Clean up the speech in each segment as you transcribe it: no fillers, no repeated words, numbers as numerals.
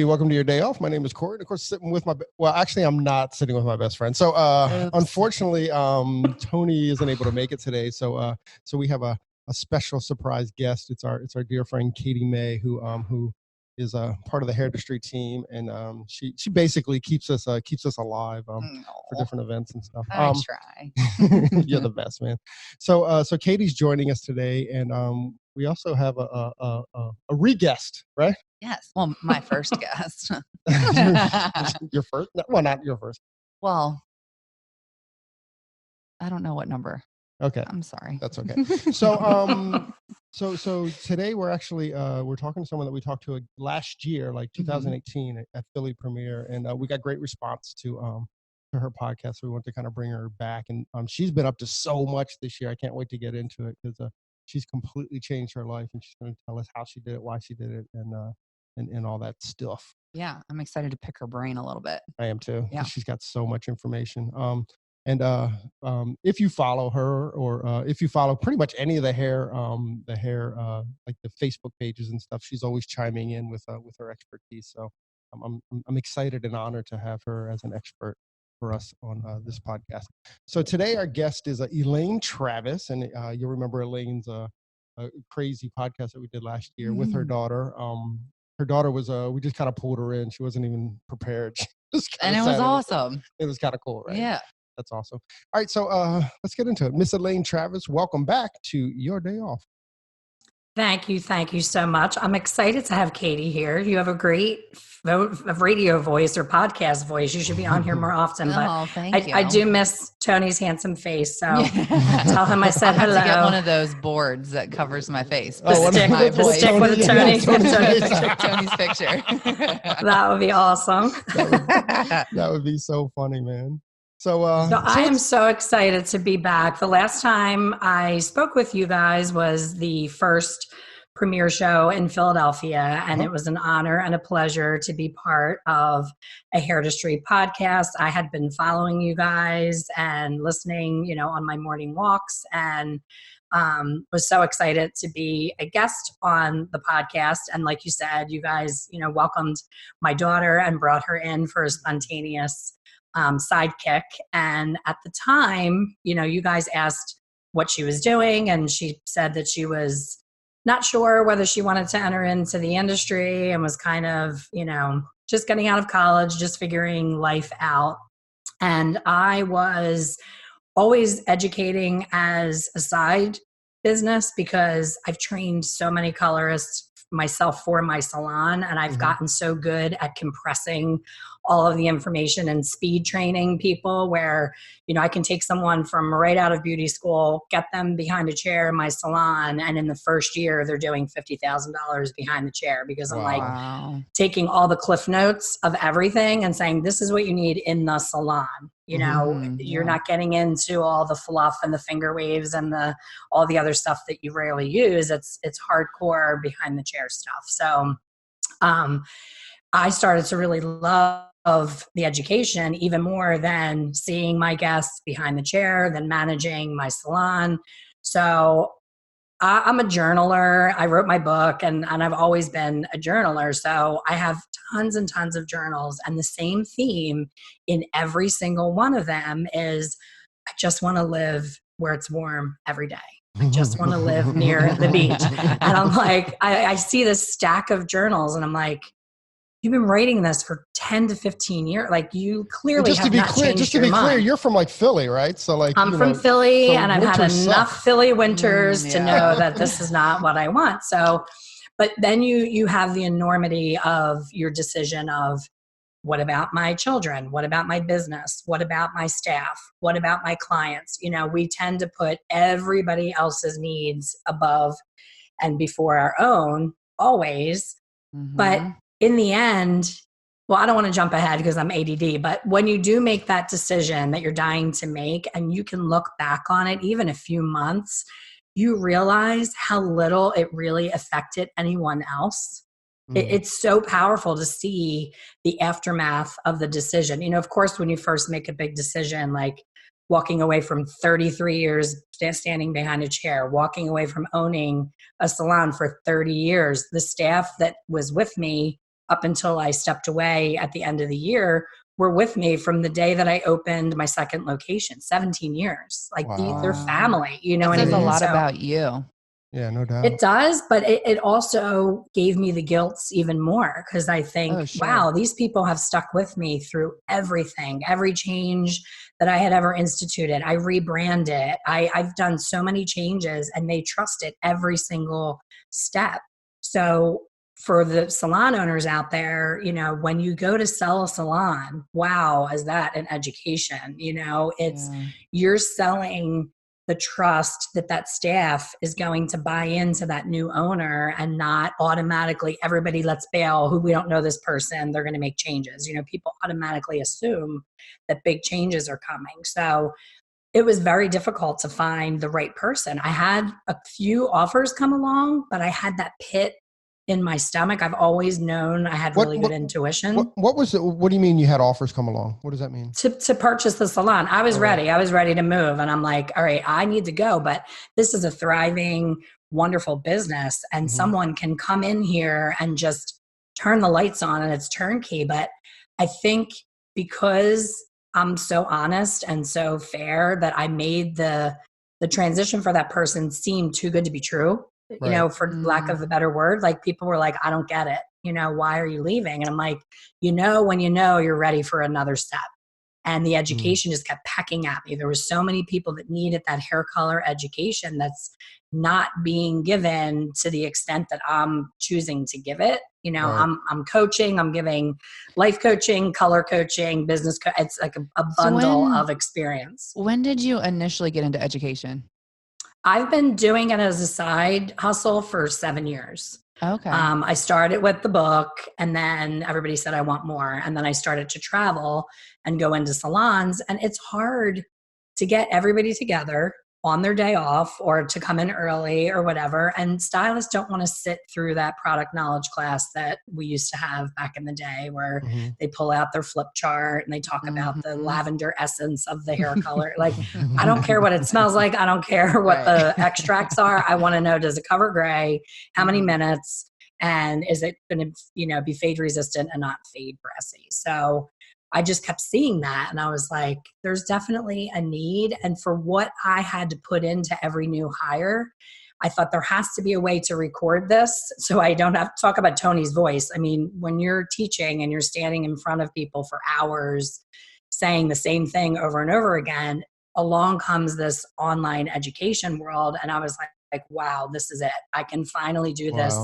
Katie, welcome to your day off. My name is Corey. And of course, sitting with actually, I'm not sitting with my best friend. So, unfortunately, Tony isn't able to make it today. So we have a special surprise guest. It's our dear friend Katie May, who is a part of the Hairdustry team, and she basically keeps us alive for different events and stuff. I try. You're the best, man. So Katie's joining us today, and we also have a re-guest, right? Yes. Well, my first guest. Your first? Well, not your first. Well, I don't know what number. Okay. I'm sorry. That's okay. So so today we're actually we're talking to someone that we talked to last year, like 2018 at Philly Premiere, and we got great response to her podcast. So we want to kind of bring her back, and she's been up to so much this year. I can't wait to get into it because she's completely changed her life, and she's going to tell us how she did it, why she did it, and all that stuff. Yeah, I'm excited to pick her brain a little bit. I am too. Yeah, she's got so much information. And if you follow her, or if you follow pretty much any of the hair like the Facebook pages and stuff, she's always chiming in with her expertise. So I'm excited and honored to have her as an expert for us on this podcast. So today our guest is Elaine Travis, and you'll remember Elaine's a crazy podcast that we did last year with her daughter. Her daughter was we just kind of pulled her in. She wasn't even prepared. And it was awesome. It was kind of cool, right? Yeah. That's awesome. All right, so let's get into it. Miss Elaine Travis, welcome back to your day off. Thank you so much. I'm excited to have Katie here. You have a great radio voice or podcast voice. You should be on here more often. But thank you. I do miss Tony's handsome face, so tell him I said hello. I have to get one of those boards that covers my face. The stick with Tony's picture. That would be awesome. That would be so funny, man. So I am so excited to be back. The last time I spoke with you guys was the first premiere show in Philadelphia, and it was an honor and a pleasure to be part of a Hairdustry podcast. I had been following you guys and listening, on my morning walks, and was so excited to be a guest on the podcast. And like you said, you guys, welcomed my daughter and brought her in for a spontaneous sidekick. And at the time, you guys asked what she was doing, and she said that she was not sure whether she wanted to enter into the industry and was kind of, just getting out of college, just figuring life out. And I was always educating as a side business because I've trained so many colorists myself for my salon, and I've gotten so good at compressing all of the information and speed training people where, I can take someone from right out of beauty school, get them behind a chair in my salon, and in the first year they're doing $50,000 behind the chair because I'm like taking all the cliff notes of everything and saying, this is what you need in the salon. You're not getting into all the fluff and the finger waves and all the other stuff that you rarely use. It's hardcore behind the chair stuff. So I started to really love the education even more than seeing my guests behind the chair, than managing my salon. So I'm a journaler. I wrote my book, and I've always been a journaler. So I have tons and tons of journals, and the same theme in every single one of them is I just want to live where it's warm every day. I just want to live near the beach. And I'm like, I see this stack of journals, and I'm like, you've been writing this for 10 to 15 years. Like, you clearly have not changed your mind. Just to be clear, you're from like Philly, right? So like, I'm from Philly, and I've had enough Philly winters to know that this is not what I want. So, but then you have the enormity of your decision of, what about my children? What about my business? What about my staff? What about my clients? We tend to put everybody else's needs above and before our own, always. But in the end, well, I don't want to jump ahead because I'm ADD, but when you do make that decision that you're dying to make, and you can look back on it even a few months, you realize how little it really affected anyone else. It's so powerful to see the aftermath of the decision. Of course, when you first make a big decision, like walking away from 33 years standing behind a chair, walking away from owning a salon for 30 years, the staff that was with me up until I stepped away at the end of the year were with me from the day that I opened my second location, 17 years. Like they're Wow. family, you know That what I says a mean? lot So about you. Yeah, no doubt. it does, but it also gave me the guilt even more because I think, Oh, sure. wow, these people have stuck with me through everything, every change that I had ever instituted. I rebranded. I've done so many changes and they trusted every single step. So for the salon owners out there, you know, when you go to sell a salon, wow, is that an education? You know, it's Yeah. you're selling the trust that that staff is going to buy into that new owner and not automatically everybody let's bail who we don't know this person, they're going to make changes. You know, people automatically assume that big changes are coming. So it was very difficult to find the right person. I had a few offers come along, but I had that pit in my stomach. I've always known I had really good intuition. What was it? What do you mean you had offers come along? What does that mean? To purchase the salon. I was ready. I was ready to move. And I'm like, all right, I need to go. But this is a thriving, wonderful business. And someone can come in here and just turn the lights on and it's turnkey. But I think because I'm so honest and so fair that I made the transition for that person seem too good to be true. You know, for lack of a better word, like people were like, I don't get it. You know, why are you leaving? And I'm like, you know, when you know you're ready for another step. And the education just kept pecking at me. There were so many people that needed that hair color education that's not being given to the extent that I'm choosing to give it. You know, I'm coaching, I'm giving life coaching, color coaching, business. It's like a bundle of experience. When did you initially get into education? I've been doing it as a side hustle for 7 years. Okay. I started with the book and then everybody said, I want more. And then I started to travel and go into salons. And it's hard to get everybody together on their day off or to come in early or whatever. And stylists don't want to sit through that product knowledge class that we used to have back in the day where they pull out their flip chart and they talk about the lavender essence of the hair color. Like, I don't care what it smells like. I don't care what the extracts are. I want to know, does it cover gray? How many minutes? And is it going to, you know, be fade resistant and not fade brassy? So I just kept seeing that. And I was like, there's definitely a need. And for what I had to put into every new hire, I thought there has to be a way to record this so I don't have to talk about Tony's voice. I mean, when you're teaching and you're standing in front of people for hours saying the same thing over and over again, along comes this online education world. And I was like, wow, this is it. I can finally do this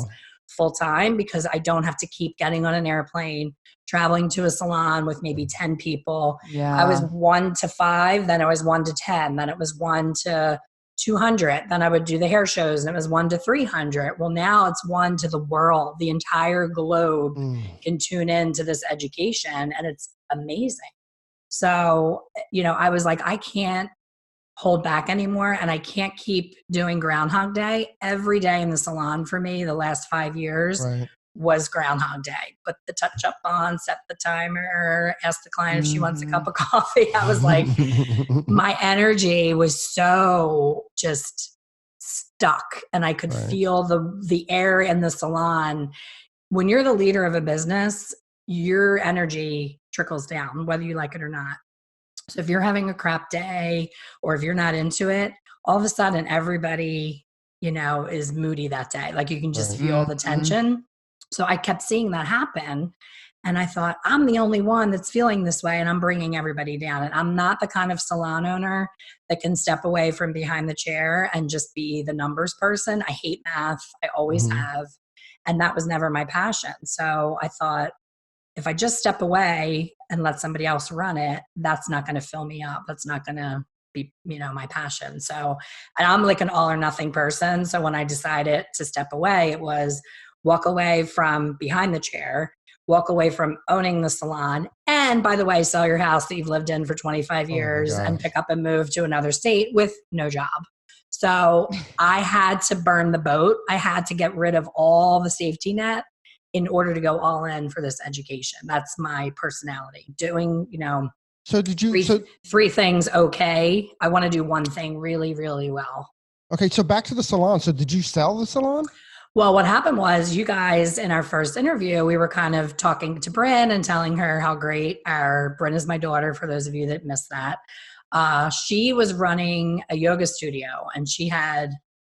full time because I don't have to keep getting on an airplane, traveling to a salon with maybe 10 people. Yeah. I was 1 to 5, then I was 1 to 10, then it was 1 to 200. Then I would do the hair shows and it was 1 to 300. Well, now it's 1 to the world. The entire globe can tune in to this education and it's amazing. So, you know, I was like, I can't hold back anymore and I can't keep doing Groundhog Day. Every day in the salon for me the last 5 years was Groundhog Day. Put the touch up on, set the timer, ask the client if she wants a cup of coffee. I was like, my energy was so just stuck and I could feel the air in the salon. When you're the leader of a business, your energy trickles down, whether you like it or not. So if you're having a crap day or if you're not into it, all of a sudden everybody, you know, is moody that day. Like you can just feel the tension. So I kept seeing that happen. And I thought, I'm the only one that's feeling this way and I'm bringing everybody down. And I'm not the kind of salon owner that can step away from behind the chair and just be the numbers person. I hate math. I always have. And that was never my passion. So I thought, if I just step away and let somebody else run it, that's not going to fill me up. That's not going to be, you know, my passion. So, and I'm like an all or nothing person. So when I decided to step away, it was walk away from behind the chair, walk away from owning the salon. And by the way, sell your house that you've lived in for 25 years and pick up and move to another state with no job. So I had to burn the boat. I had to get rid of all the safety net in order to go all in for this education. That's my personality. Doing, you know, so did you, three things okay. I want to do one thing really, really well. Okay, so back to the salon. So did you sell the salon? Well, what happened was you guys in our first interview, we were kind of talking to Bryn and telling her how great Bryn is my daughter, for those of you that missed that. She was running a yoga studio and she had,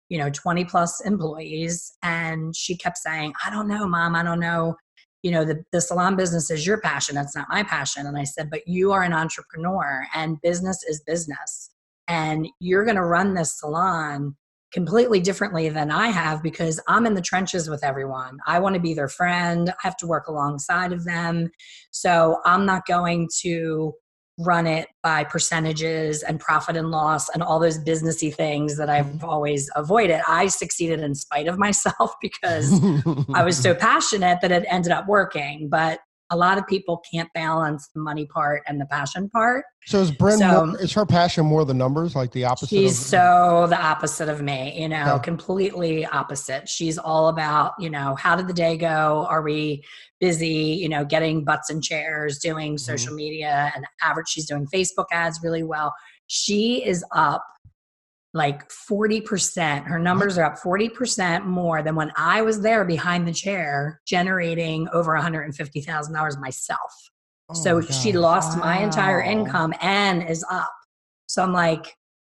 20 plus employees. And she kept saying, I don't know, Mom, I don't know. The salon business is your passion. That's not my passion. And I said, but you are an entrepreneur and business is business. And you're going to run this salon completely differently than I have because I'm in the trenches with everyone. I want to be their friend. I have to work alongside of them. So I'm not going to run it by percentages and profit and loss and all those businessy things that I've always avoided. I succeeded in spite of myself because I was so passionate that it ended up working. But a lot of people can't balance the money part and the passion part. So is Bryn is her passion more the numbers, like the opposite? She's so the opposite of me, completely opposite. She's all about, how did the day go? Are we busy, getting butts in chairs, doing social media and average. She's doing Facebook ads really well. She is up like 40%. Her numbers are up 40% more than when I was there behind the chair generating over $150,000 myself. So she lost my entire income and is up. So I'm like,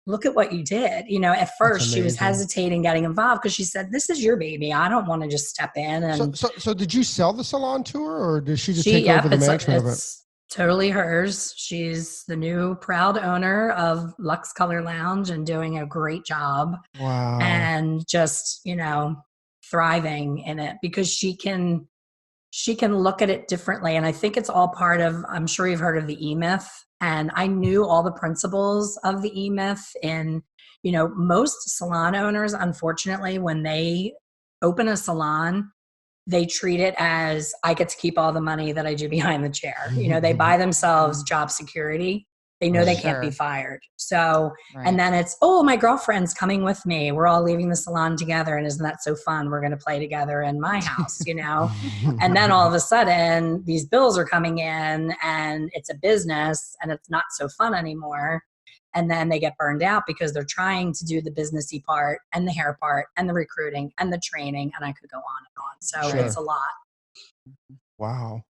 look at what you did. At first she was hesitating getting involved because she said, this is your baby. I don't want to just step in. And so did you sell the salon to her or did she just take over the management of it? Totally hers. She's the new proud owner of Luxe Color Lounge and doing a great job. Wow. And just, thriving in it because she can look at it differently. And I think it's all part of, I'm sure you've heard of the E-Myth. And I knew all the principles of the E-Myth. And, most salon owners, unfortunately, when they open a salon, they treat it as I get to keep all the money that I do behind the chair. They buy themselves job security. They know they can't be fired. So, and then it's, oh, my girlfriend's coming with me. We're all leaving the salon together. And isn't that so fun? We're going to play together in my house, And then all of a sudden these bills are coming in and it's a business and it's not so fun anymore. And then they get burned out because they're trying to do the businessy part and the hair part and the recruiting and the training. And I could go on and on. So it's a lot. Wow.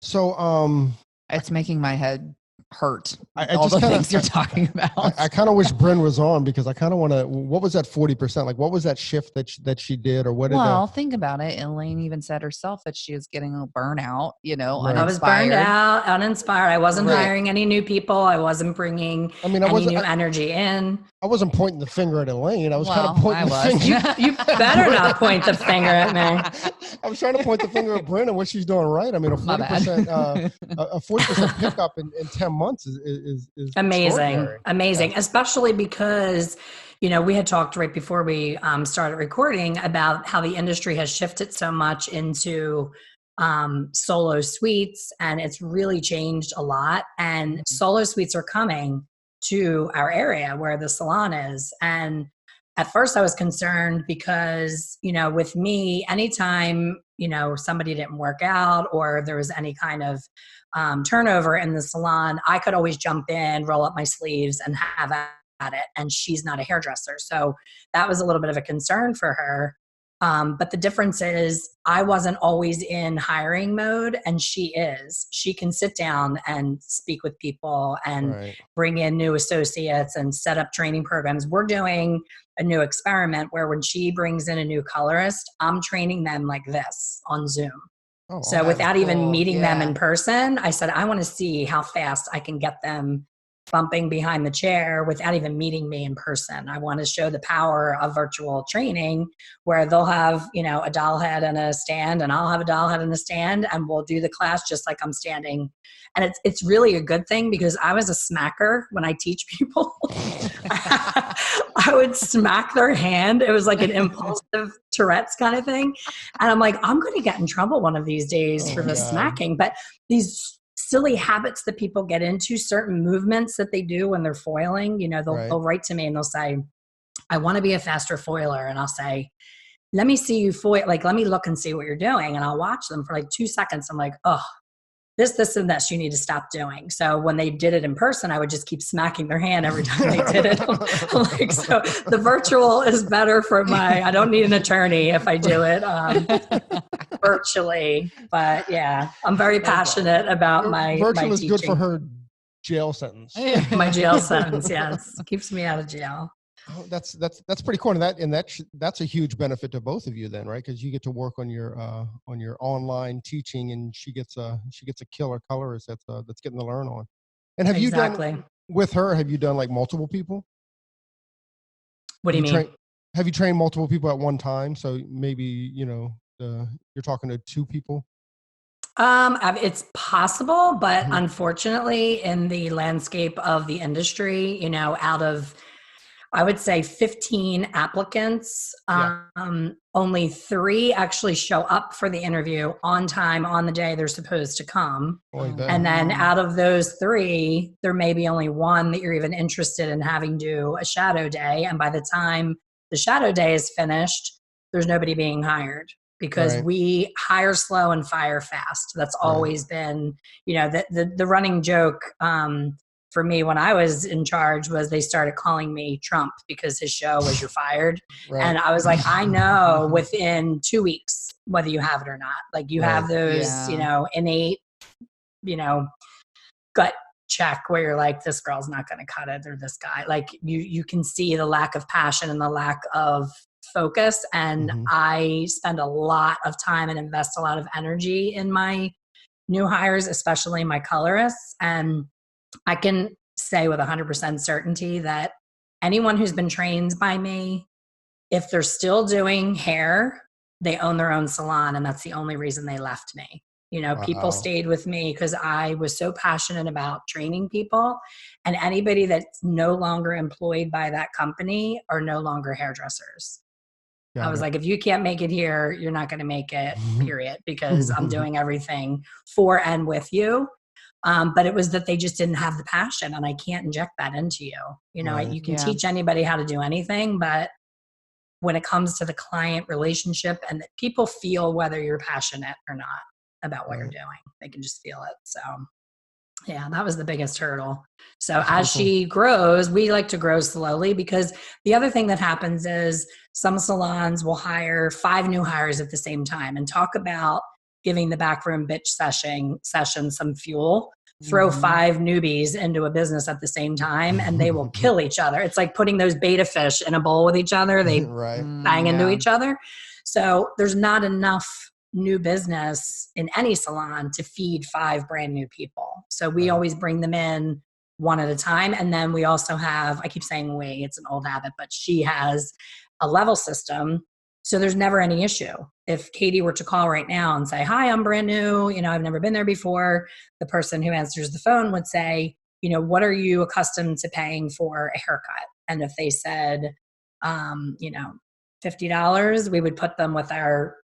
So, it's making my head hurt. I all just the kinda, things you're talking about. I kind of wish Bryn was on because I kind of want to. What was that 40%? Like, what was that shift that she did, or what? Well, think about it. Elaine even said herself that she was getting a burnout. Uninspired. I was burned out, uninspired. I wasn't hiring any new people. I wasn't bringing any new energy in. I wasn't pointing the finger at Elaine. I was kind of pointing the finger. You better not point the finger at me. I was trying to point the finger at Bryn and what she's doing right. I mean, a 40%, a 40% pickup in 10 months is amazing, especially because, we had talked right before we started recording about how the industry has shifted so much into solo suites, and it's really changed a lot. And solo suites are coming to our area where the salon is. And at first I was concerned because, with me, anytime, somebody didn't work out or there was any kind of turnover in the salon, I could always jump in, roll up my sleeves and have at it. And she's not a hairdresser. So that was a little bit of a concern for her. But the difference is I wasn't always in hiring mode and she is. She can sit down and speak with people and bring in new associates and set up training programs. We're doing a new experiment where when she brings in a new colorist, I'm training them like this on Zoom. So without even meeting them in person, I said, I want to see how fast I can get them bumping behind the chair without even meeting me in person. I want to show the power of virtual training where they'll have, a doll head and a stand and I'll have a doll head and a stand and we'll do the class just like I'm standing. And it's really a good thing because I was a smacker when I teach people. I would smack their hand. It was like an impulsive Tourette's kind of thing. And I'm like, I'm going to get in trouble one of these days for the smacking. But these silly habits that people get into, certain movements that they do when they're foiling, they'll write to me and they'll say, I want to be a faster foiler. And I'll say, let me see you foil, like, let me look and see what you're doing. And I'll watch them for like 2 seconds. I'm like, oh, this, and this you need to stop doing. So when they did it in person, I would just keep smacking their hand every time they did it. I'm like, so the virtual is better for I don't need an attorney if I do it virtually. But yeah, I'm very passionate about my virtual is teaching. good for her jail sentence. My jail sentence, yes. Keeps me out of jail. Oh, that's pretty cool, and that's a huge benefit to both of you then, right? Because you get to work on your online teaching, and she gets a killer colorist that's getting to learn on. And have you done with her? Have you done like multiple people? What do you mean? Have you trained multiple people at one time? So maybe you're talking to two people. It's possible, but unfortunately, in the landscape of the industry, out of I would say 15 applicants, only 3 actually show up for the interview on time, on the day they're supposed to come. And then out of those 3, there may be only 1 that you're even interested in having do a shadow day. And by the time the shadow day is finished, there's nobody being hired because we hire slow and fire fast. That's always been, the running joke, for me, when I was in charge, was they started calling me Trump because his show was "You're fired," and I was like, I know within 2 weeks whether you have it or not. Like you have those, innate, gut check where you're like, this girl's not going to cut it, or this guy. Like you can see the lack of passion and the lack of focus. And I spend a lot of time and invest a lot of energy in my new hires, especially my colorists, and I can say with 100% certainty that anyone who's been trained by me, if they're still doing hair, they own their own salon. And that's the only reason they left me. People stayed with me because I was so passionate about training people, and anybody that's no longer employed by that company are no longer hairdressers. I was like, if you can't make it here, you're not going to make it, period, because I'm doing everything for and with you. But it was that they just didn't have the passion, and I can't inject that into you. You can teach anybody how to do anything, but when it comes to the client relationship and that people feel whether you're passionate or not about what you're doing, they can just feel it. So yeah, that was the biggest hurdle. So as she grows, we like to grow slowly, because the other thing that happens is some salons will hire 5 new hires at the same time, and talk about giving the backroom bitch session some fuel. Throw 5 newbies into a business at the same time and they will kill each other. It's like putting those beta fish in a bowl with each other. They bang into each other. So there's not enough new business in any salon to feed 5 brand new people. So we always bring them in one at a time. And then we also have, I keep saying we, it's an old habit, but she has a level system. So there's never any issue. If Katie were to call right now and say, hi, I'm brand new, I've never been there before, the person who answers the phone would say, what are you accustomed to paying for a haircut? And if they said, $50, we would put them with our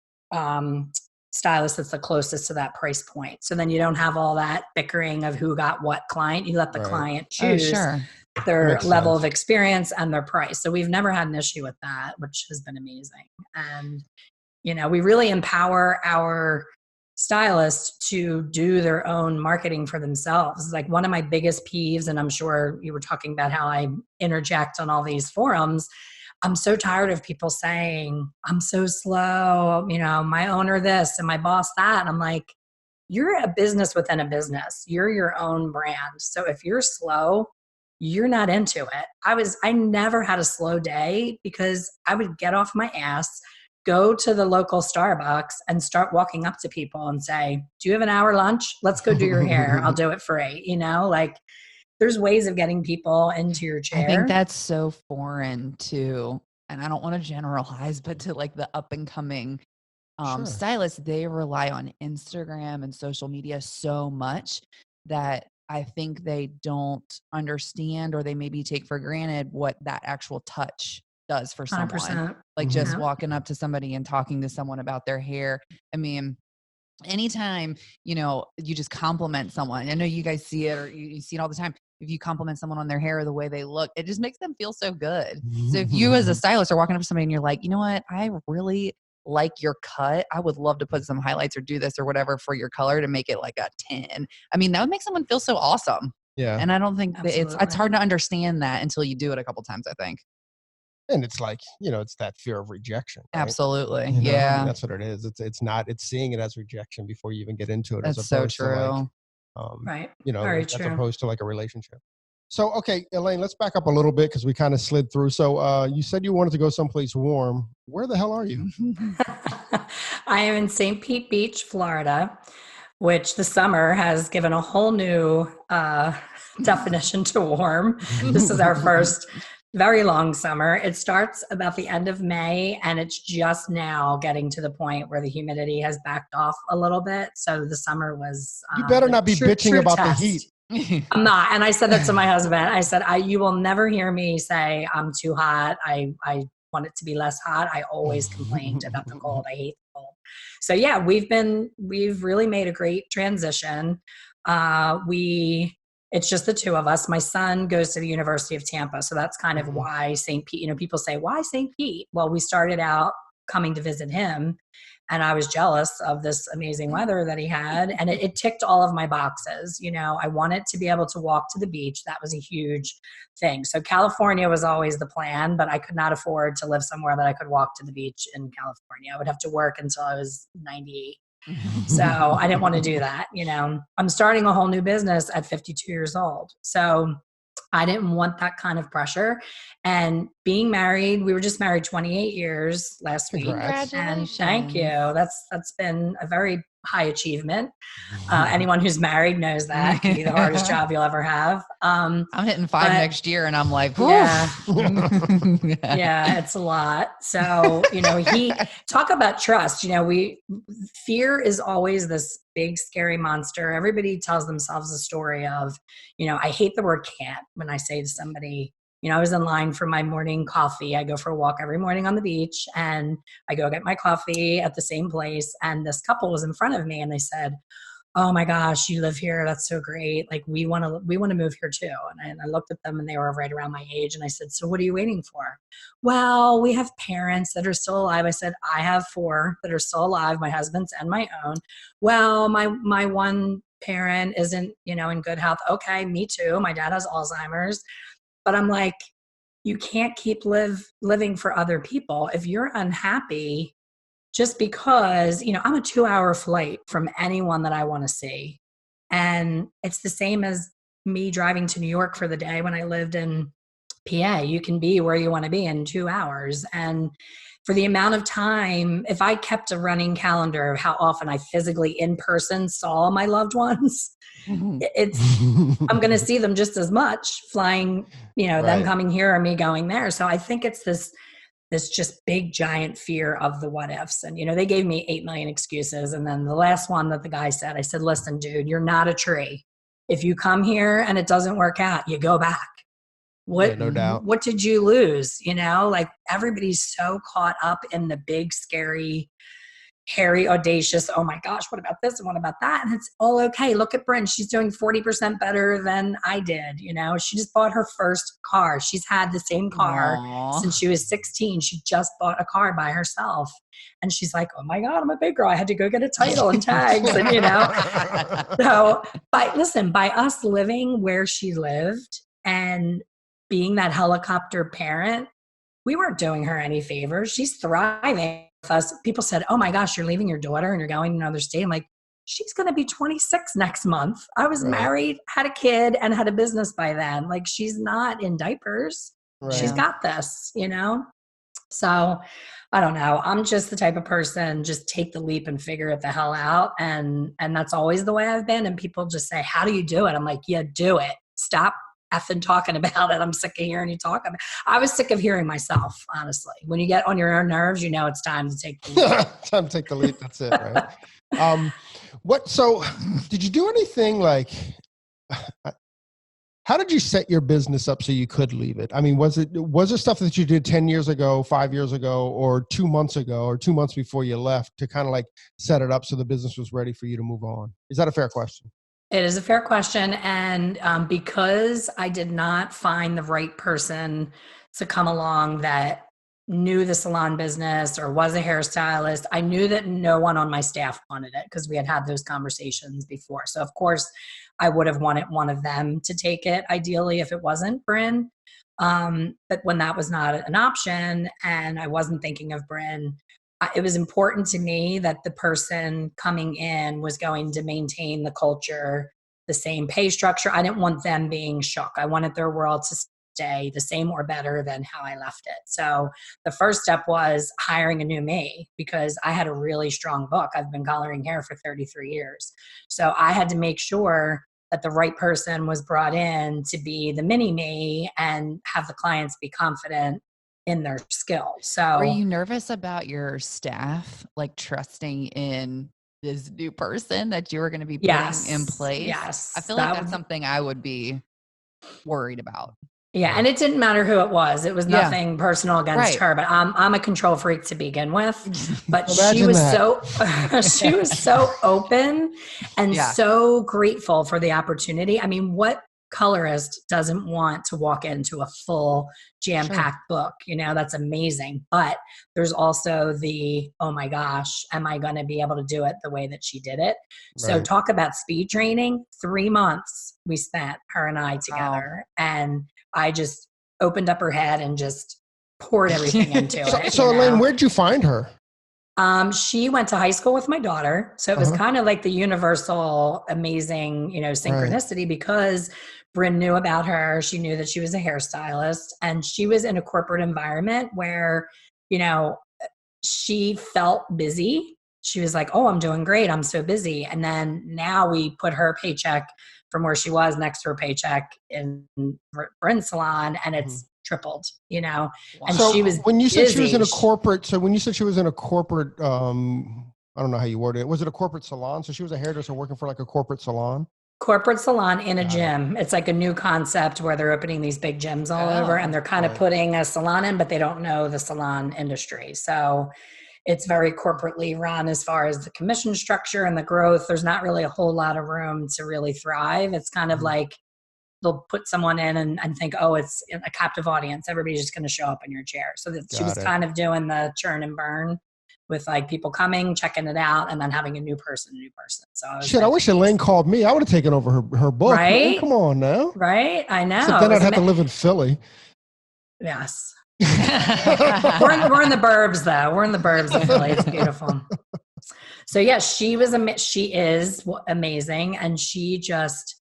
stylist that's the closest to that price point. So then you don't have all that bickering of who got what client. You let the client choose their level of experience and their price. So we've never had an issue with that, which has been amazing. And, we really empower our stylists to do their own marketing for themselves. Like one of my biggest peeves, and I'm sure you were talking about how I interject on all these forums, I'm so tired of people saying, I'm so slow, my owner this and my boss that. And I'm like, you're a business within a business. You're your own brand. So if you're slow, you're not into it. I never had a slow day because I would get off my ass, go to the local Starbucks and start walking up to people and say, do you have an hour lunch? Let's go do your hair. I'll do it for $8, like there's ways of getting people into your chair. I think that's so foreign to, and I don't want to generalize, but to like the up and coming stylists, they rely on Instagram and social media so much that I think they don't understand, or they maybe take for granted what that actual touch does for someone. 100%. Like just walking up to somebody and talking to someone about their hair. I mean, anytime, you just compliment someone, I know you guys see it, or you see it all the time. If you compliment someone on their hair or the way they look, it just makes them feel so good. So if you as a stylist are walking up to somebody and you're like, you know what, I really like your cut, I would love to put some highlights or do this or whatever for your color to make it like a 10. I mean, that would make someone feel so awesome. Yeah. And I don't think that it's Absolutely. hard to understand that until you do it a couple times, I think. And it's like, it's that fear of rejection, right? Absolutely. I mean, Yeah. that's what it is. It's seeing it as rejection before you even get into it, as That's so opposed to like, true. Right. Very as true. opposed to like a relationship. So, okay, Elaine, let's back up a little bit because we kind of slid through. So you said you wanted to go someplace warm. Where the hell are you? I am in St. Pete Beach, Florida, which the summer has given a whole new definition to warm. This is our first very long summer. It starts about the end of May, and it's just now getting to the point where the humidity has backed off a little bit. So the summer was You better not be bitching about test. the heat. I'm not. And I said that to my husband. I said, you will never hear me say I'm too hot. I want it to be less hot. I always complained about the cold. I hate the cold. So yeah, we've really made a great transition. It's just the two of us. My son goes to the University of Tampa. So that's kind of why St. Pete, people say, why St. Pete? Well, we started out coming to visit him, and I was jealous of this amazing weather that he had. And it ticked all of my boxes. I wanted to be able to walk to the beach. That was a huge thing. So California was always the plan, but I could not afford to live somewhere that I could walk to the beach in California. I would have to work until I was 98. So I didn't want to do that. I'm starting a whole new business at 52 years old. So I didn't want that kind of pressure. And being married, we were just married 28 years last week. Congratulations. And thank you. That's been a very high achievement. Anyone who's married knows that can be the hardest job you'll ever have. I'm hitting 5 next year, and I'm like, yeah, it's a lot. So, he talk about trust. Fear is always this big, scary monster. Everybody tells themselves a story of, I hate the word can't when I say to somebody, I was in line for my morning coffee. I go for a walk every morning on the beach, and I go get my coffee at the same place. And this couple was in front of me, and they said, "Oh my gosh, you live here. That's so great. Like we want to move here too." And I looked at them, and they were right around my age. And I said, "So what are you waiting for?" "Well, we have parents that are still alive." I said, "I have 4 that are still alive, my husband's and my own." "Well, my one parent isn't, in good health." "Okay, me too. My dad has Alzheimer's." But I'm like, you can't keep living for other people. If you're unhappy, just because, I'm a 2-hour flight from anyone that I want to see. And it's the same as me driving to New York for the day when I lived in PA. You can be where you want to be in 2 hours. And for the amount of time, if I kept a running calendar of how often I physically in person saw my loved ones, I'm going to see them just as much flying, them coming here or me going there. So I think it's this just big giant fear of the what ifs. And, they gave me 8 million excuses. And then the last one that the guy said, I said, "Listen, dude, you're not a tree. If you come here and it doesn't work out, you go back. No doubt. What did you lose?" Like everybody's so caught up in the big, scary, hairy, audacious, "Oh my gosh, what about this and what about that?" And it's all okay. Look at Bryn. She's doing 40% better than I did. She just bought her first car. She's had the same car since she was 16. She just bought a car by herself. And she's like, "Oh my God, I'm a big girl. I had to go get a title and tags." And, so by us living where she lived and being that helicopter parent, we weren't doing her any favors. She's thriving with us. People said, "Oh my gosh, you're leaving your daughter and you're going to another state." I'm like, she's going to be 26 next month. I was married, had a kid, and had a business by then. Like, she's not in diapers. She's got this, So I don't know. I'm just the type of person, just take the leap and figure it the hell out. And that's always the way I've been. And people just say, "How do you do it?" I'm like, "Yeah, do it. Stop effing talking about it. I'm sick of hearing you talk about it." I was sick of hearing myself, honestly. When you get on your own nerves, it's time to take the leap. Time to take the leap. That's it, right? So did you do anything like, how did you set your business up so you could leave it? I mean, was there stuff that you did 10 years ago, 5 years ago, or 2 months ago, or 2 months before you left to kind of like set it up so the business was ready for you to move on? Is that a fair question? It is a fair question. And because I did not find the right person to come along that knew the salon business or was a hairstylist, I knew that no one on my staff wanted it because we had those conversations before. So of course I would have wanted one of them to take it, ideally, if it wasn't Bryn. But when that was not an option and I wasn't thinking of Bryn, it was important to me that the person coming in was going to maintain the culture, the same pay structure. I didn't want them being shook. I wanted their world to stay the same or better than how I left it. So the first step was hiring a new me because I had a really strong book. I've been coloring hair for 33 years. So I had to make sure that the right person was brought in to be the mini me and have the clients be confident in their skill. So were you nervous about your staff, like trusting in this new person that you were going to be putting in place? Yes. I feel like that's something I would be worried about. Yeah, and it didn't matter who it was. It was nothing personal against her, but I'm a control freak to begin with. But she was so open and so grateful for the opportunity. I mean, what colorist doesn't want to walk into a full jam-packed book? You know, that's amazing. But there's also the, oh my gosh, am I going to be able to do it the way that she did it? So talk about speed training. 3 months we spent, her and I together. And I just opened up her head and just poured everything into it. So Elaine, where'd you find her? She went to high school with my daughter. So it was kind of like the universal amazing, synchronicity because Bryn knew about her. She knew that she was a hairstylist and she was in a corporate environment where, she felt busy. She was like, oh, I'm doing great. I'm so busy. And then now we put her paycheck from where she was next to her paycheck in Bryn's salon and it's tripled, And so she was when you said busy, she was in a corporate, I don't know how you worded it. Was it a corporate salon? So she was a hairdresser working for like a corporate salon? Corporate salon in a gym. It's like a new concept where they're opening these big gyms all over and they're kind of putting a salon in, but they don't know the salon industry. So it's very corporately run as far as the commission structure and the growth. There's not really a whole lot of room to really thrive. It's kind of like they'll put someone in and think, oh, it's a captive audience. Everybody's just going to show up in your chair. So that she was kind of doing the churn and burn with like people coming, checking it out, and then having a new person. So I wish Elaine called me. I would have taken over her book. Right? Man, come on now. Right? I know. So then I'd have to live in Philly. Yes. we're in the burbs though. We're in the burbs of Philly. It's beautiful. So yeah, she is amazing. And she just,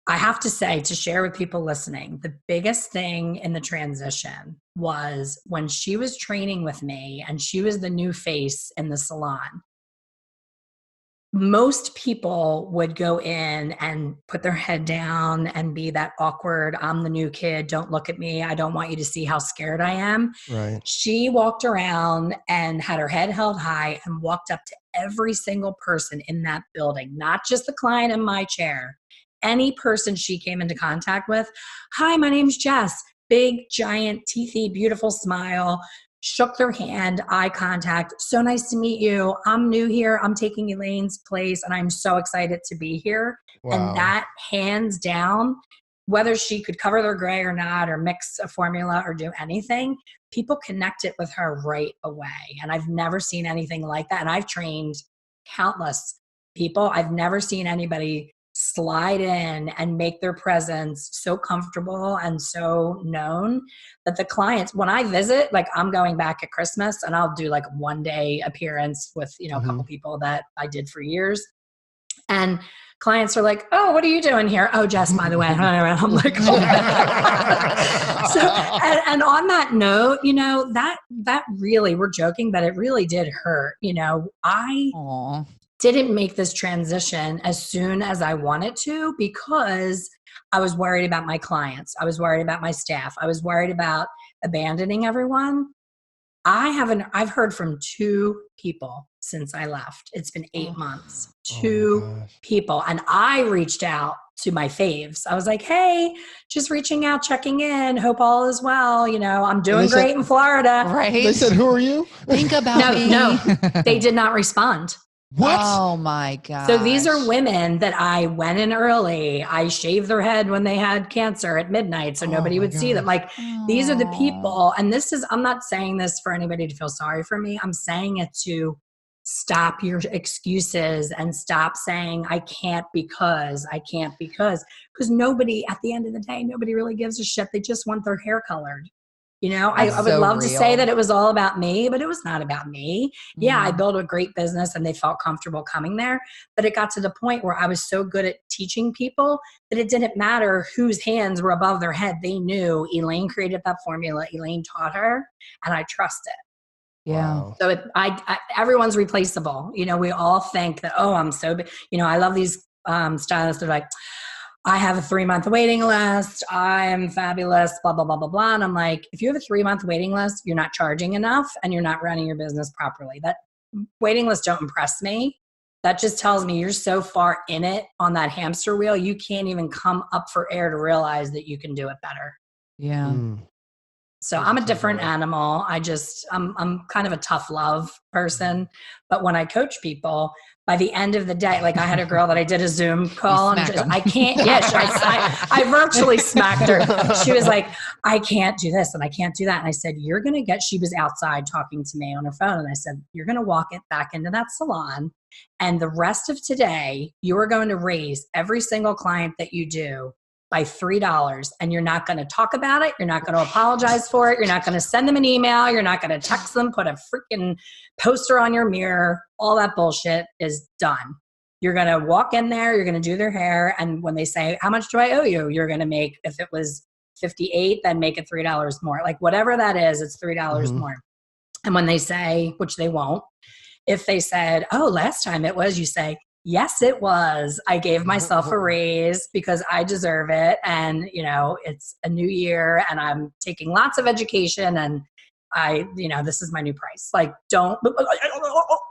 I have to say, to share with people listening, the biggest thing in the transition was when she was training with me and she was the new face in the salon. Most people would go in and put their head down and be that awkward, I'm the new kid, don't look at me, I don't want you to see how scared I am. Right. She walked around and had her head held high and walked up to every single person in that building, not just the client in my chair. Any person she came into contact with, hi, my name's Jess. Big, giant, teethy, beautiful smile, shook their hand, eye contact. So nice to meet you. I'm new here. I'm taking Elaine's place and I'm so excited to be here. Wow. And that hands down, whether she could cover their gray or not, or mix a formula or do anything, people connected with her right away. And I've never seen anything like that. And I've trained countless people. I've never seen anybody slide in and make their presence so comfortable and so known that the clients, when I visit, like I'm going back at Christmas and I'll do like 1 day appearance with, a couple people that I did for years. And clients are like, oh, what are you doing here? Oh, Jess, by the way. I'm like, oh. So, and on that note, that really, we're joking, but it really did hurt. I didn't make this transition as soon as I wanted to because I was worried about my clients. I was worried about my staff. I was worried about abandoning everyone. I've heard from 2 people since I left. It's been 8 months. 2 people. And I reached out to my faves. I was like, hey, just reaching out, checking in. Hope all is well. I'm doing great in Florida. Right. They said, who are you? Think about me. No, they did not respond. What? Oh my God. So these are women that I went in early. I shaved their head when they had cancer at midnight so nobody would see them. Like, these are the people. And this is, I'm not saying this for anybody to feel sorry for me. I'm saying it to stop your excuses and stop saying, I can't because, because nobody, at the end of the day, nobody really gives a shit. They just want their hair colored. You know, I would love to say that it was all about me, but it was not about me. Yeah, I built a great business and they felt comfortable coming there. But it got to the point where I was so good at teaching people that it didn't matter whose hands were above their head. They knew Elaine created that formula. Elaine taught her, and I trust it. Yeah. Wow. So everyone's replaceable. You know, we all think that, oh, I'm so big. You know, I love these stylists. They're like, I have a 3-month waiting list. I'm fabulous, blah, blah, blah, blah, blah. And I'm like, if you have a 3-month waiting list, you're not charging enough and you're not running your business properly. That waiting list don't impress me. That just tells me you're so far in it on that hamster wheel, you can't even come up for air to realize that you can do it better. Yeah. So I'm a different animal. I'm kind of a tough love person. But when I coach people, by the end of the day, like I had a girl that I did a Zoom call and I can't, I virtually smacked her. She was like, I can't do this and I can't do that. And I said, she was outside talking to me on her phone. And I said, you're going to walk it back into that salon. And the rest of today, you are going to raise every single client that you do by $3, and you're not going to talk about it. You're not going to apologize for it. You're not going to send them an email. You're not going to text them, put a freaking poster on your mirror. All that bullshit is done. You're going to walk in there. You're going to do their hair. And when they say, how much do I owe you? You're going to make, if it was 58, then make it $3 more. Like whatever that is, it's $3 more. And when they say, which they won't, if they said, oh, last time it was, you say, yes, it was. I gave myself a raise because I deserve it. And, you know, it's a new year and I'm taking lots of education and this is my new price. Like, don't,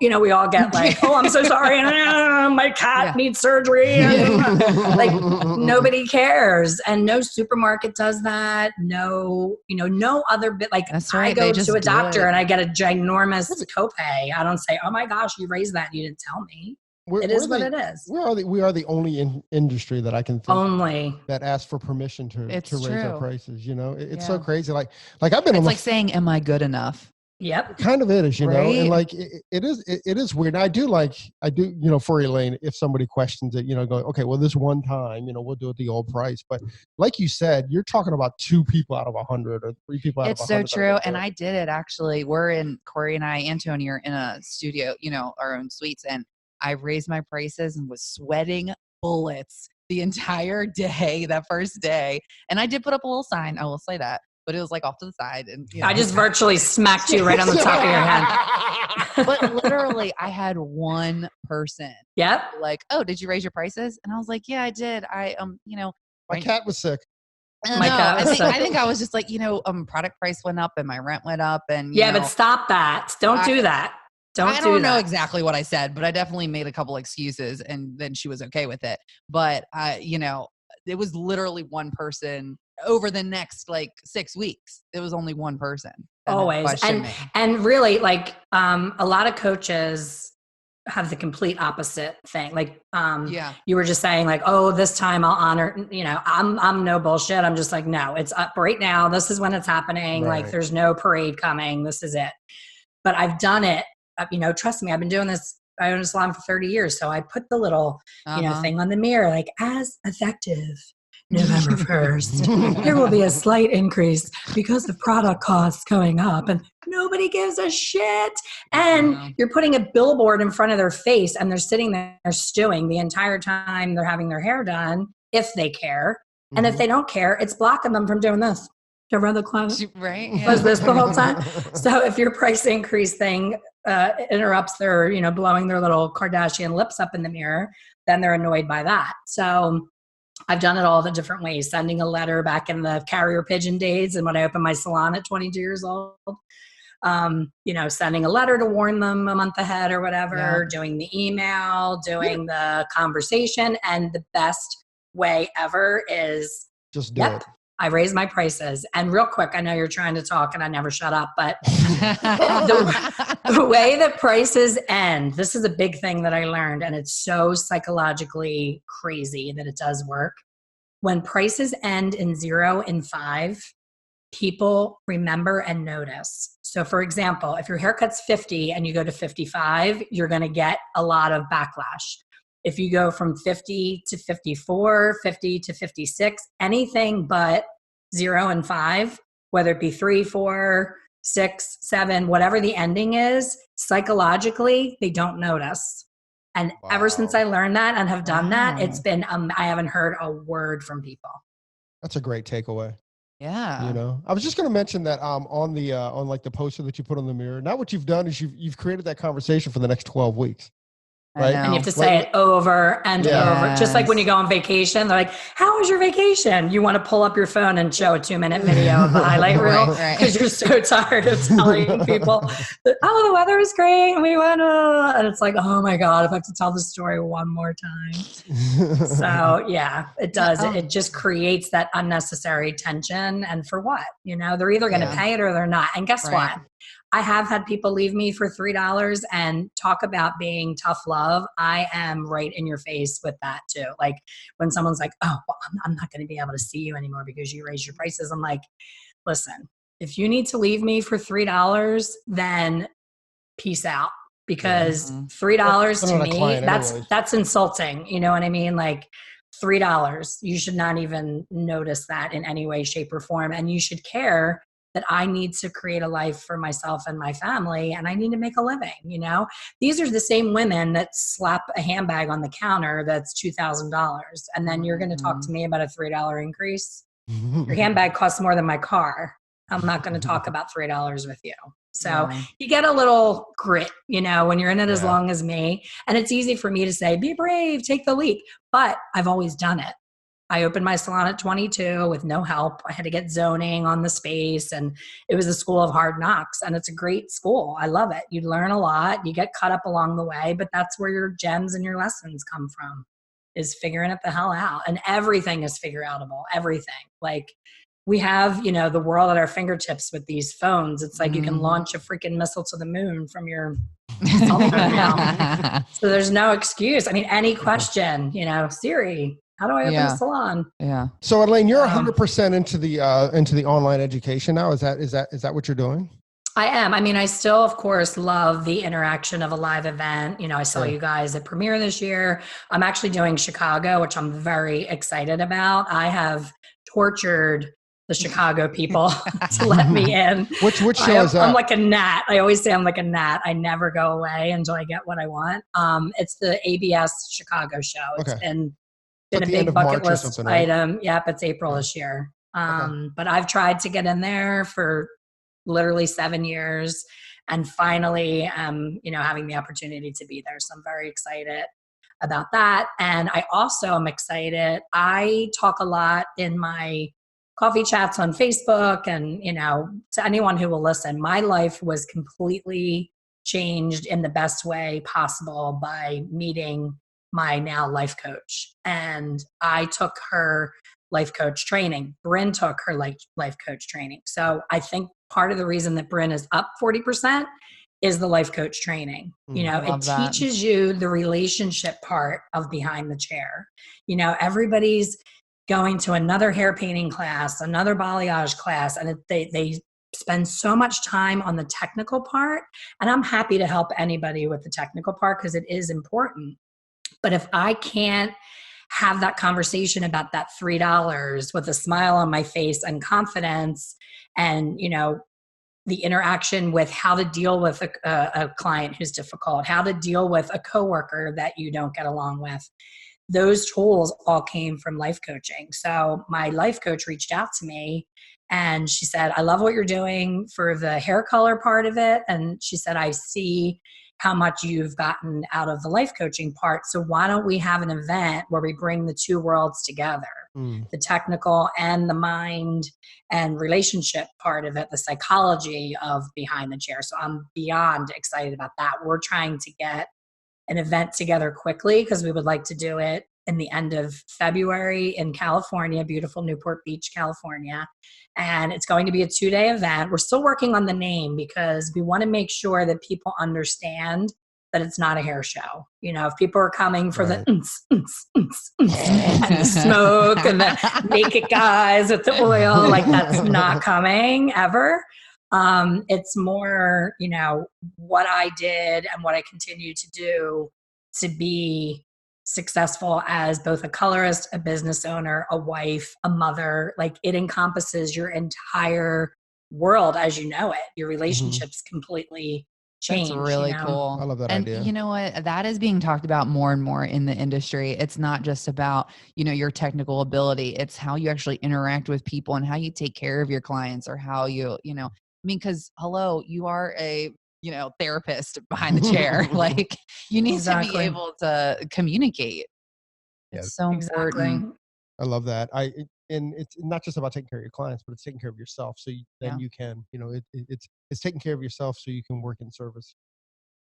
we all get like, oh, I'm so sorry. My cat needs surgery. Like, nobody cares. And no supermarket does that. No, no other bit. Like, I go to a doctor and I get a ginormous copay. I don't say, oh my gosh, you raised that. You didn't tell me. It is what it is. We are the only industry that I can think that asks for permission to raise our prices. You know, it's so crazy. Like I've been. It's like saying, "Am I good enough?" Yep. Kind of is, you know, and like it is weird. And I do, for Elaine, if somebody questions it, going, okay, well, this one time, we'll do it the old price. But like you said, you're talking about 2 people out of 100 or 3 people out of 100. It's so true. And I did it actually. Corey and I, Antonio, are in a studio, our own suites, and I raised my prices and was sweating bullets the entire day, that first day. And I did put up a little sign. I will say that. But it was like off to the side. And I just virtually smacked you right on the top of your head. But literally, I had one person. Yep. Like, oh, did you raise your prices? And I was like, yeah, I did. My cat was sick. I think I was just like, product price went up and my rent went up. And but stop that. Don't do that. I don't know exactly what I said, but I definitely made a couple excuses and then she was okay with it. But, it was literally one person over the next 6 weeks. It was only one person. Always. And really a lot of coaches have the complete opposite thing. You were just saying oh, this time I'll honor, I'm no bullshit. I'm just like, no, it's up right now. This is when it's happening. Right. There's no parade coming. This is it. But I've done it. Trust me, I've been doing this. I own a salon for 30 years. So I put the little, thing on the mirror, as effective November 1st, there will be a slight increase because of product costs going up and nobody gives a shit. And you're putting a billboard in front of their face and they're sitting there stewing the entire time they're having their hair done, if they care. And if they don't care, it's blocking them from doing this. Around the closet. Right. Was this the whole time? So if your price increase thing interrupts their, blowing their little Kardashian lips up in the mirror, then they're annoyed by that. So I've done it all the different ways, sending a letter back in the carrier pigeon days. And when I opened my salon at 22 years old, sending a letter to warn them a month ahead or whatever, doing the email, doing the conversation. And the best way ever is just do it. I raised my prices. And real quick, I know you're trying to talk and I never shut up, but the way that prices end, this is a big thing that I learned, and it's so psychologically crazy that it does work. When prices end in 0 and 5, people remember and notice. So for example, if your haircut's 50 and you go to 55, you're going to get a lot of backlash. If you go from 50 to 54, 50 to 56, anything but 0 and 5, whether it be 3, 4, 6, 7, whatever the ending is, psychologically, they don't notice. And ever since I learned that and have done that, it's been, I haven't heard a word from people. That's a great takeaway. Yeah. You know, I was just going to mention that on the on like the poster that you put on the mirror. Now what you've done is you've created that conversation for the next 12 weeks. Right. And you have to say it over and over. Just like when you go on vacation, they're like, how was your vacation? You want to pull up your phone and show a 2-minute video of the highlight reel because you're so tired of telling people that, oh, the weather is great. And we went, and it's like, oh my God, if I have to tell the story one more time. So yeah, it does. It just creates that unnecessary tension. And for what? You know, they're either going to pay it or they're not. And guess what? I have had people leave me for $3 and talk about being tough love. I am right in your face with that too. Like when someone's like, oh, well, I'm not going to be able to see you anymore because you raised your prices. I'm like, listen, if you need to leave me for $3, then peace out. Because $3 to me, that's insulting. You know what I mean? Like $3, you should not even notice that in any way, shape, or form. And you should care that I need to create a life for myself and my family, and I need to make a living, you know? These are the same women that slap a handbag on the counter that's $2,000, and then you're gonna talk to me about a $3 increase? Your handbag costs more than my car. I'm not gonna talk about $3 with you. So you get a little grit, you know, when you're in it as long as me, and it's easy for me to say, be brave, take the leap, but I've always done it. I opened my salon at 22 with no help. I had to get zoning on the space, and it was a school of hard knocks, and it's a great school. I love it. You learn a lot. You get cut up along the way, but that's where your gems and your lessons come from, is figuring it the hell out. And everything is figure outable, everything. Like we have, you know, the world at our fingertips with these phones. It's like you can launch a freaking missile to the moon from your cell phone now. So there's no excuse. I mean, any question, you know, Siri, how do I open a salon? Yeah. So Elaine, you're 100% into the online education now. Is that what you're doing? I am. I mean, I still, of course, love the interaction of a live event. You know, I saw you guys at Premiere this year. I'm actually doing Chicago, which I'm very excited about. I have tortured the Chicago people to let me in. Which show is that? I'm like a gnat. I always say I'm like a gnat. I never go away until I get what I want. It's the ABS Chicago show. It's been a big bucket list item. Yep, it's April this year. But I've tried to get in there for literally 7 years, and finally, you know, having the opportunity to be there. So I'm very excited about that. And I also am excited. I talk a lot in my coffee chats on Facebook, and, you know, to anyone who will listen, my life was completely changed in the best way possible by meeting my now life coach. And I took her life coach training. Bryn took her life coach training. So I think part of the reason that Bryn is up 40% is the life coach training. You know, it teaches you the relationship part of behind the chair. You know, everybody's going to another hair painting class, another balayage class, and they spend so much time on the technical part. And I'm happy to help anybody with the technical part because it is important. But if I can't have that conversation about that $3 with a smile on my face and confidence, and, you know, the interaction with how to deal with a client who's difficult, how to deal with a coworker that you don't get along with, those tools all came from life coaching. So my life coach reached out to me and she said, I love what you're doing for the hair color part of it. And she said, I see how much you've gotten out of the life coaching part. So why don't we have an event where we bring the two worlds together, the technical and the mind and relationship part of it, the psychology of behind the chair. So I'm beyond excited about that. We're trying to get an event together quickly because we would like to do it in the end of February in California, beautiful Newport Beach, California. And it's going to be a 2-day event. We're still working on the name because we want to make sure that people understand that it's not a hair show. You know, if people are coming for the and the smoke and the naked guys with the oil, like that's not coming ever. It's more, you know, what I did and what I continue to do to be successful as both a colorist, a business owner, a wife, a mother. Like it encompasses your entire world as you know it. Your relationships completely change. That's really you know? cool. I love that and idea. You know what? That is being talked about more and more in the industry. It's not just about, you know, your technical ability. It's how you actually interact with people and how you take care of your clients, or how you know, I mean, because hello, you are a, you know, therapist behind the chair. Like you need to be able to communicate. It's so important. I love that. And it's not just about taking care of your clients, but it's taking care of yourself. So then you can, you know, it's taking care of yourself so you can work in service.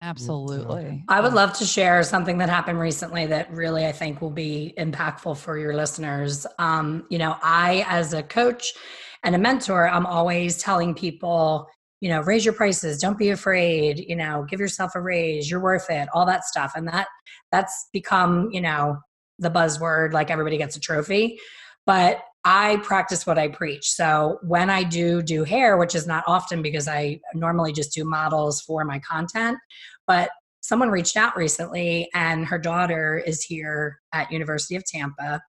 Absolutely. You know? I would love to share something that happened recently that really I think will be impactful for your listeners. You know, I, as a coach and a mentor, I'm always telling people, you know, raise your prices, don't be afraid, you know, give yourself a raise, you're worth it, all that stuff. And that's become, you know, the buzzword, like everybody gets a trophy. But I practice what I preach. So when I do hair, which is not often because I normally just do models for my content, but someone reached out recently and her daughter is here at University of Tampa,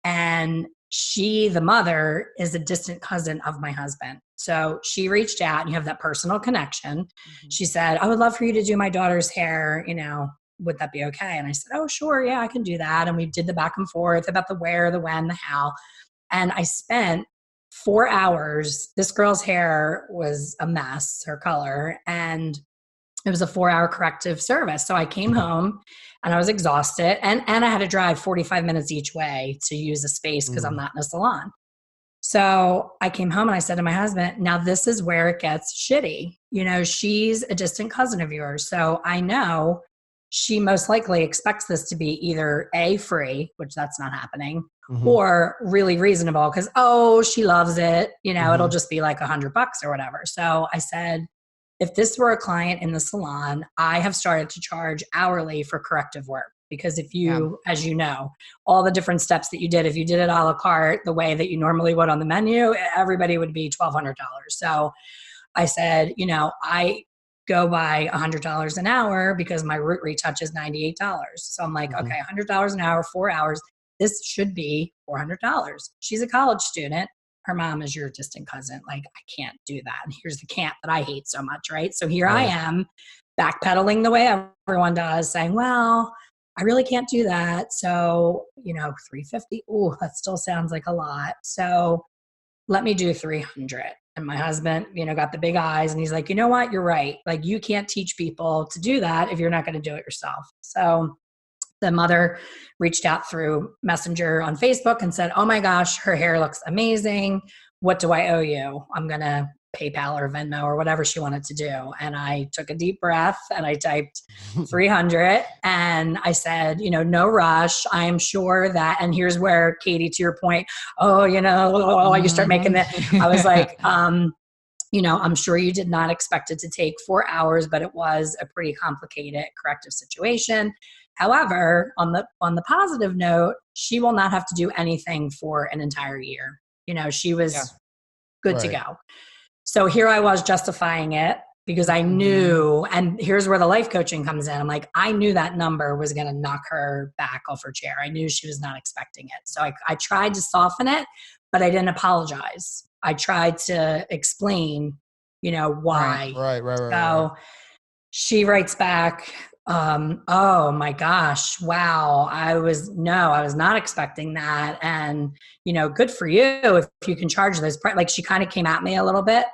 and she, the mother, is a distant cousin of my husband. So she reached out and you have that personal connection. Mm-hmm. She said, I would love for you to do my daughter's hair, you know, would that be okay? And I said, oh, sure. Yeah, I can do that. And we did the back and forth about the where, the when, the how. And I spent 4 hours. This girl's hair was a mess, her color. And it was a 4-hour corrective service. So I came home and I was exhausted. And I had to drive 45 minutes each way to use the space because I'm not in a salon. So I came home and I said to my husband, now this is where it gets shitty. You know, she's a distant cousin of yours. So I know she most likely expects this to be either A, free, which that's not happening, or really reasonable because, oh, she loves it. You know, it'll just be like $100 or whatever. So I said, if this were a client in the salon, I have started to charge hourly for corrective work. Because if you, as you know, all the different steps that you did, if you did it a la carte, the way that you normally would on the menu, everybody would be $1,200. So I said, you know, I go by $100 an hour because my root retouch is $98. So I'm like, okay, $100 an hour, 4 hours. This should be $400. She's a college student. Her mom is your distant cousin. Like, I can't do that. And here's the can't that I hate so much, right? So here I am backpedaling the way everyone does, saying, well, I really can't do that. So, you know, $350, ooh, that still sounds like a lot. So let me do $300. And my husband, you know, got the big eyes and he's like, you know what? You're right. Like, you can't teach people to do that if you're not going to do it yourself. So the mother reached out through Messenger on Facebook and said, oh my gosh, her hair looks amazing. What do I owe you? I'm going to PayPal or Venmo or whatever she wanted to do. And I took a deep breath and I typed 300 and I said, you know, no rush. I am sure that, and here's where, Katie, to your point, oh, you know, you start making that. I was like, you know, I'm sure you did not expect it to take 4 hours, but it was a pretty complicated corrective situation. However, on the positive note, she will not have to do anything for an entire year. You know, she was good to go. So here I was justifying it because I knew, and here's where the life coaching comes in. I'm like, I knew that number was going to knock her back off her chair. I knew she was not expecting it. So I tried to soften it, but I didn't apologize. I tried to explain, you know, why. Right. So she writes back, oh my gosh, wow. I was not expecting that. And, you know, good for you if you can charge those. Like, she kind of came at me a little bit.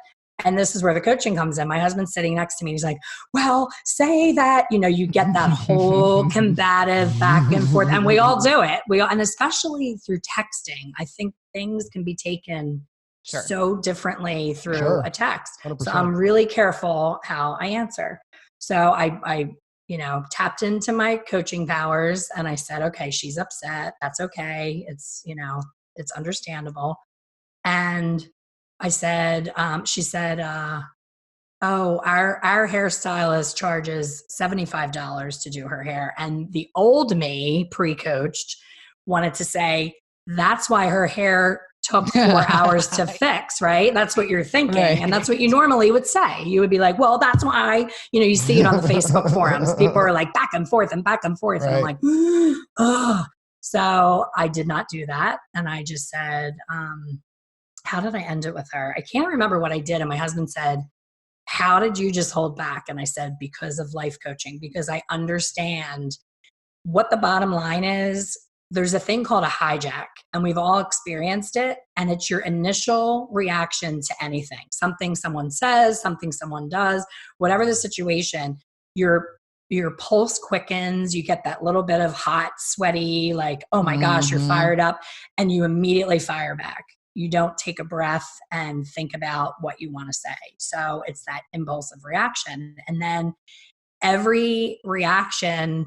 And this is where the coaching comes in. My husband's sitting next to me. He's like, well, say that, you know, you get that whole combative back and forth. And we all do it. And especially through texting, I think things can be taken so differently through a text. 100%. So I'm really careful how I answer. So I tapped into my coaching powers and I said, okay, she's upset. That's okay. It's, it's understandable. And I said, she said, oh, our hairstylist charges $75 to do her hair. And the old me, pre-coached, wanted to say, that's why her hair took 4 hours to fix, right? That's what you're thinking. Right. And that's what you normally would say. You would be like, well, that's why, you see it on the Facebook forums. People are like back and forth and back and forth. Right. And I'm like, oh. So I did not do that. And I just said, how did I end it with her? I can't remember what I did. And my husband said, how did you just hold back? And I said, because of life coaching, because I understand what the bottom line is. There's a thing called a hijack, and we've all experienced it. And it's your initial reaction to anything, something someone says, something someone does, whatever the situation, your pulse quickens. You get that little bit of hot, sweaty, like, oh my gosh, you're fired up, and you immediately fire back. You don't take a breath and think about what you want to say. So it's that impulsive reaction. And then every action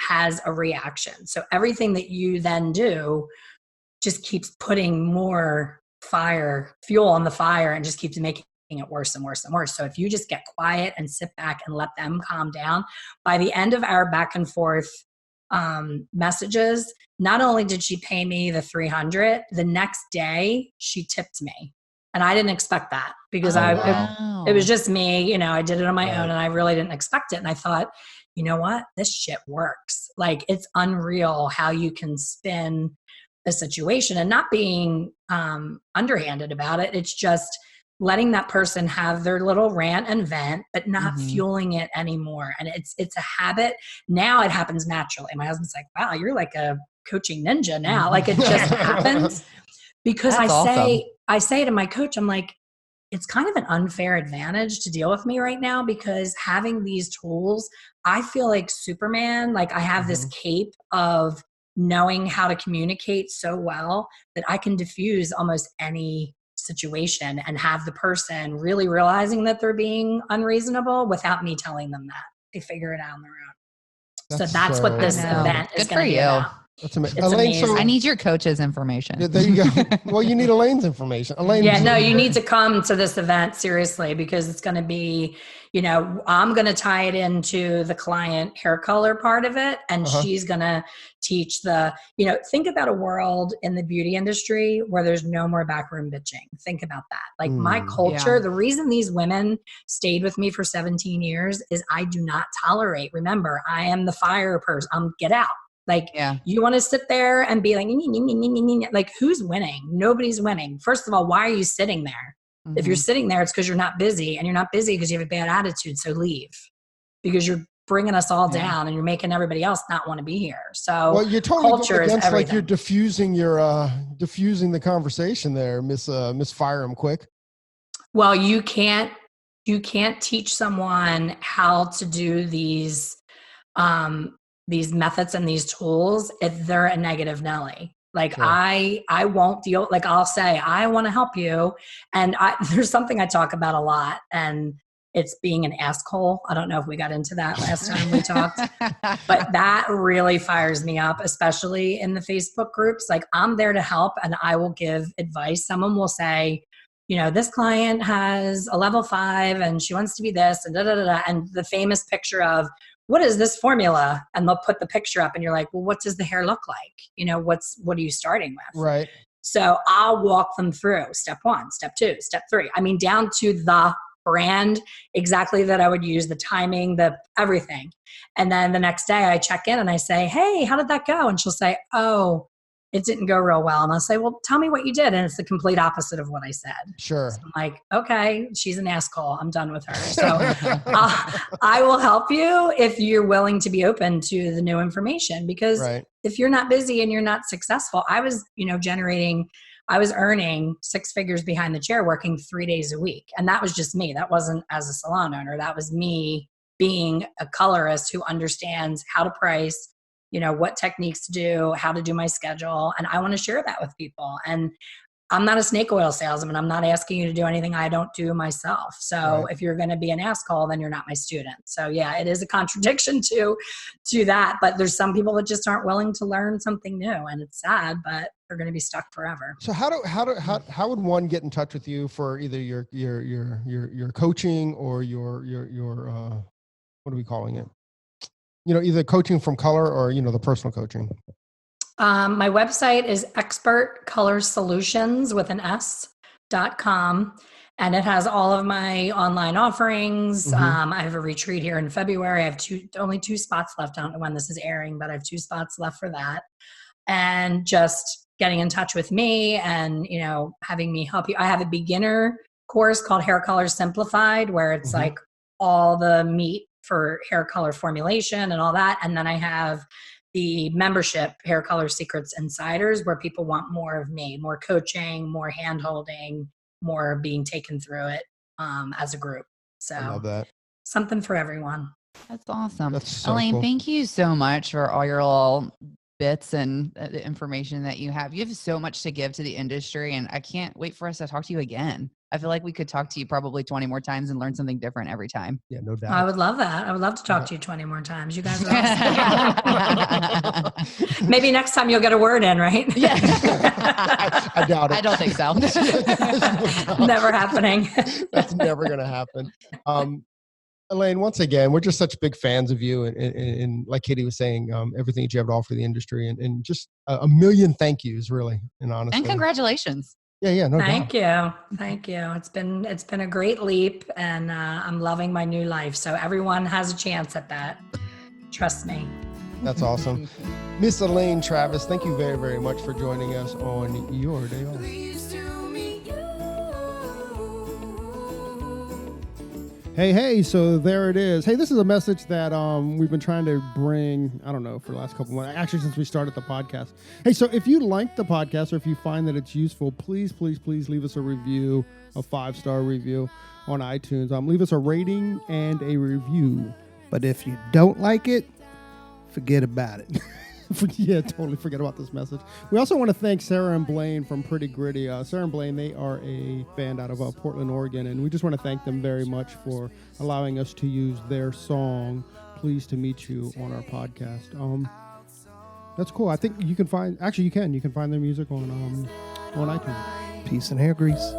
has a reaction. So everything that you then do just keeps putting more fuel on the fire and just keeps making it worse and worse and worse. So if you just get quiet and sit back and let them calm down, by the end of our back and forth messages, not only did she pay me the $300, the next day she tipped me. And I didn't expect that because it was just me, I did it on my own and I really didn't expect it. And I thought, you know what? This shit works. Like, it's unreal how you can spin a situation and not being underhanded about it. It's just letting that person have their little rant and vent, but not fueling it anymore. And it's a habit. Now it happens naturally. My husband's like, wow, you're like a coaching ninja now. Like, it just happens because I say to my coach, I'm like, it's kind of an unfair advantage to deal with me right now because having these tools, I feel like Superman. Like, I have this cape of knowing how to communicate so well that I can diffuse almost any situation and have the person really realizing that they're being unreasonable without me telling them that. They figure it out on their own. So that's what this event is going to be about. That's amazing. It's Elaine, amazing. So I need your coach's information. Yeah, there you go. Well, you need Elaine's information. Elaine, you need to come to this event seriously because it's going to be, I'm going to tie it into the client hair color part of it. And she's going to teach think about a world in the beauty industry where there's no more backroom bitching. Think about that. Like my culture, the reason these women stayed with me for 17 years is I do not tolerate. Remember, I am the fire person. Get out. Like, you want to sit there and be like, who's winning? Nobody's winning. First of all, why are you sitting there? If you're sitting there, it's because you're not busy, and you're not busy because you have a bad attitude. So leave, because you're bringing us all down and you're making everybody else not want to be here. So you're totally culture against, is everything. like, you're diffusing the conversation there, Miss Fire 'em Quick. Well, you can't teach someone how to do these methods and these tools if they're a negative Nelly. Like, sure. I won't deal, like, I'll say, I want to help you. And there's something I talk about a lot, and it's being an asshole. I don't know if we got into that last time we talked, but that really fires me up, especially in the Facebook groups. Like, I'm there to help and I will give advice. Someone will say, this client has a level 5 and she wants to be this and and the famous picture of, what is this formula? And they'll put the picture up and you're like, well, what does the hair look like? What are you starting with? Right. So I'll walk them through step 1, step 2, step 3. I mean, down to the brand exactly that I would use, the timing, the everything. And then the next day I check in and I say, hey, how did that go? And she'll say, oh, it didn't go real well. And I'll say, well, tell me what you did. And it's the complete opposite of what I said. Sure. So I'm like, okay, she's an asshole. I'm done with her. So I will help you if you're willing to be open to the new information, because if you're not busy and you're not successful, I was, I was earning 6 figures behind the chair, working 3 days a week. And that was just me. That wasn't as a salon owner. That was me being a colorist who understands how to price, what techniques to do, how to do my schedule. And I want to share that with people. And I'm not a snake oil salesman. I'm not asking you to do anything I don't do myself. So if you're going to be an asshole, then you're not my student. So yeah, it is a contradiction to that. But there's some people that just aren't willing to learn something new, and it's sad, but they're going to be stuck forever. So how would one get in touch with you for either your coaching or your what are we calling it? Either coaching from color or the personal coaching. My website is expertcolorsolutions with an S.com, and it has all of my online offerings. I have a retreat here in February. I have only 2 spots left. I don't know when this is airing, but I have 2 spots left for that. And just getting in touch with me and, having me help you. I have a beginner course called Hair Color Simplified, where it's like all the meat for hair color formulation and all that. And then I have the membership Hair Color Secrets Insiders, where people want more of me, more coaching, more hand-holding, more being taken through it as a group. So I love that. Something for everyone. That's awesome. That's so Elaine, cool. Thank you so much for all your little bits and the information that you have. You have so much to give to the industry, and I can't wait for us to talk to you again. I feel like we could talk to you probably 20 more times and learn something different every time. Yeah, no doubt. I would love that. I would love to talk to you 20 more times. You guys are awesome. Maybe next time you'll get a word in, right? Yeah. I doubt it. I don't think so. Never happening. That's never going to happen. Elaine, once again, we're just such big fans of you, and like Katie was saying, everything that you have to offer the industry, and just a million thank yous, really, and honestly. And congratulations. Yeah, no Thank doubt. you. It's been a great leap, and I'm loving my new life. So everyone has a chance at that. Trust me. That's awesome. Miss Elaine Travis, thank you very, very much for joining us on Your Day Off. Hey, so there it is. Hey, this is a message that we've been trying to bring, I don't know, for the last couple months, actually since we started the podcast. Hey, so if you like the podcast or if you find that it's useful, please leave us a review, a 5-star review on iTunes. Leave us a rating and a review. But if you don't like it, forget about it. Yeah, totally forget about this message. We also want to thank Sarah and Blaine from Pretty Gritty. Sarah and Blaine, they are a band out of Portland, Oregon, and we just want to thank them very much for allowing us to use their song, Pleased to Meet You, on our podcast. That's cool. I think you can find, actually you can find their music on iTunes. Peace and hair grease.